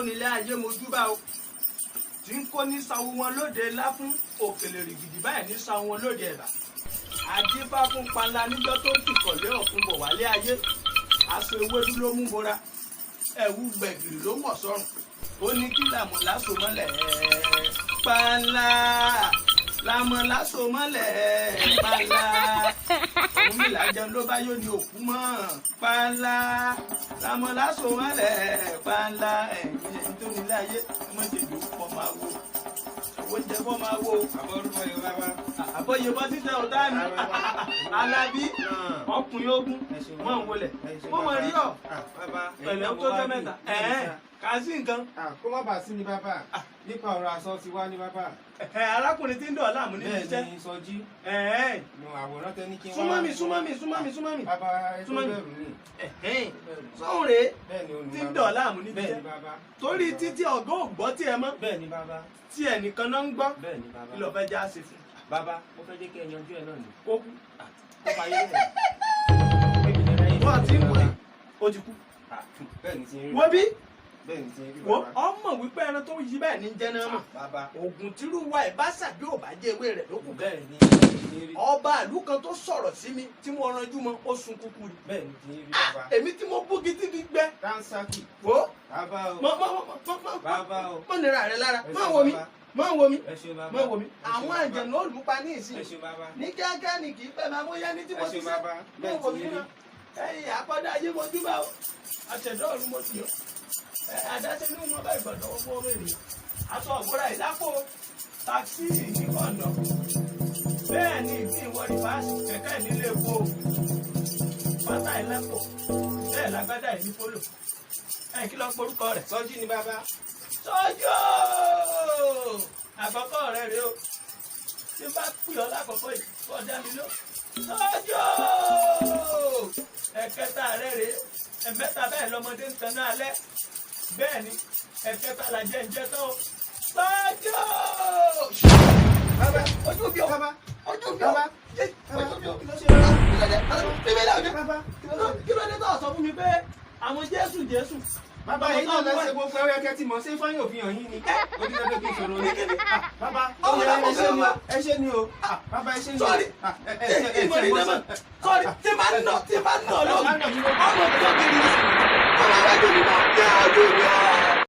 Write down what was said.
nílé ayé mojúbà o tí ń kó ní sanwó wọn lóde ńlá fún òkèlè rìgìdì báyìí ní sanwó wọn lóde ẹ̀bà àdìbá fún panla níjọ́ tó ń tìkọ̀lé ọ̀fun bọ̀ wálé ayé aṣọ ewédú ló mú bora ẹ̀wù gbẹ̀gìrì ló wọ̀ sọ́rùn ó ní kí làmọ̀ láṣọ mọ́lẹ̀ panla làmọ̀ láṣọ mọ́lẹ̀ panla òun mi làjẹun ló bá yóò ní òkú mọ́ panla làmọ̀ láṣọ mọ́lẹ̀ panla ẹ̀yìn ẹni tó nílé ayé ọmọdébí pọ̀ máa wo oúnjẹ bọ́ máa wo àbọ̀yẹ bọ́ títẹ ọ̀tá mi alábí ọkùnrin ogun wọ́n ń wọlé wọ́n mọ̀ rí ọ̀ pẹ̀lẹ́ tó tẹ́ mẹ́ta kà sí nǹkan. kó má bàa sí ni bàbá nípa ọ̀rọ̀ aṣọ ti wá ní bàbá. arákùnrin tí ń dọ̀ láàmú ní iṣẹ́. bẹ́ẹ̀ ni sọjí. àwòrán tẹ ní kí n wá. súnmọ́ mi. bàbá ẹ tó bẹ̀rù ni. sọ́hún rèé bẹ́ẹ̀ ni olùwà tí ń dọ̀ láàmú ní bẹ́ẹ̀ iṣẹ́. ni bàbá. torí títí ọ̀gá ò gbọ́ tí ẹ mọ́. bẹ́ẹ̀ ni bàbá. tí ẹnìkan náà ń gbọ́. bẹ́ẹ̀ ni bàbá. kí ló fẹ́ já sí fún. bàbá mo fẹ́ jẹ́ kí ẹ yanjú ẹ náà ni. kó kú. ó bá yé rẹ̀. wọ́n ti ń wẹ̀ ó ti kú. bẹ́ẹ̀ ni ti ń rí. wọ́n bí bẹ́ẹ̀ ni ti ń rí wo bàbá. ọmọ wípé ẹran tó yí bẹ́ẹ̀ ní jẹ́ náà mọ̀. bàbá. oògùn tírú wa ẹ̀ bá ṣàbí ò bá jẹ́ ewé rẹ̀ ló kù. bẹ́ẹ̀ ni ti ń rí. ọba ìlú kan tó sọ̀rọ̀ sí mi tí mo ranjú mọ́ ó sun kúkú ni. bẹ́ẹ̀ ni ti ń rí bàbá. èmi tí mo bú gidi gbígbẹ́. dáńsákì. wo bàbá o. bàbá o. mọ nira rẹ lára má wo mi má wo mi ẹ ṣé bàbá. má wo mi. àwọn àjẹnú olùpa ní ìsìn ẹ ṣé bàbá. ní kíákíá ni kì í pẹ́ máa bóyá ní tí mo ẹ ti ṣé sẹ́ bàbá. má bẹ́ẹ̀ wo ti mi ń rí. náà ẹ̀yìn àkọ́dá ayé mojú bá o àtẹ̀dọ́ ọ̀run mo ti yọ àdáṣe ní wọn bá ìgbọ̀dọ̀ owó owó ènìyàn aṣọ ògbóra ìdápò táksì ìkọ̀nà bẹ́ẹ̀ ni ìdí ìwọ rìfáàsì kẹ̀kẹ́ nílé epo pátá ìlẹ́pọ̀ bẹ́ẹ̀ lágbádá ìní polo ẹ̀yìn kí ló ń porúkọ rẹ̀ sọjí ni bàbá. sọ́jọ́ àkọ́kọ́ rẹ̀ rèé o tí bá pè ọ́ lákọ̀ọ́kọ́ yìí kọ́ dá mi lọ sọ́jọ́ ẹ̀kẹta rẹ̀ rèé ẹ̀mẹ́ta bẹ́ẹ̀ lọ́mọdé ń tan náà alẹ́ bẹ́ẹ̀ ni ẹ̀kẹta la jẹ́ ń jẹ́ tán o sọ́jọ́ bàbá. ojú bí o bàbá. ojú bí o bàbá. ojú bí o kí ló ṣe bàbá kí ló dé tó sọ fún mi pé àwọn Jésù bàbá yìí náà lẹ́sẹ̀ gbogbo ẹ̀rọ ẹ̀kẹ́ tí mo ṣe fáyín òfin hàn yín ni. ó ní lọ́dọ̀ kí n sọ̀rọ̀ ní. bàbá ẹ ṣe ni o. bàbá ẹ ṣe ni o. sọ́ọ̀rì ìmọ̀ ní dẹ́mọ̀ sọ́ọ̀rì tí máa ń nà lóògùn ọmọ tó kiri ọmọ ẹgbẹ́ mi náà yá ojú mi ọ̀.